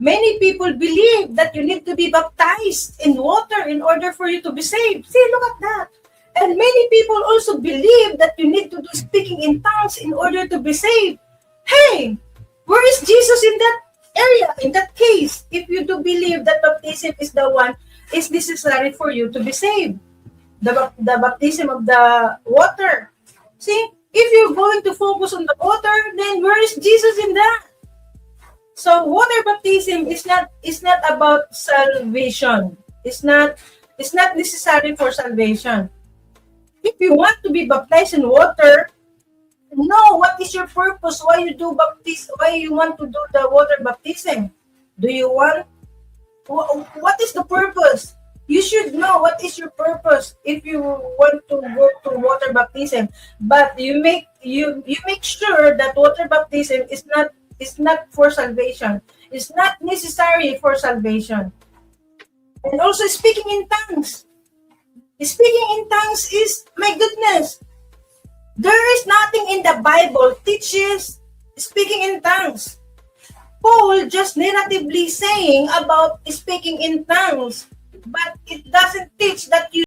Many people believe that you need to be baptized in water in order for you to be saved. See, look at that. And many people also believe that you need to do speaking in tongues in order to be saved. Hey, where is Jesus in that area, in that case? If you do believe that baptism is the one, is necessary for you to be saved. The baptism of the water. See, if you're going to focus on the water, then where is Jesus in that? So water baptism is not about salvation. It's not necessary for salvation. If you want to be baptized in water, know what is your purpose, why you want to do the water baptism. What is the purpose? You should know what is your purpose if you want to go to water baptism. But you make sure that water baptism is not for salvation. It's not necessary for salvation. And also speaking in tongues. Speaking in tongues is, my goodness, there is nothing in the Bible teaches speaking in tongues. Paul just narratively saying about speaking in tongues, but it doesn't teach that you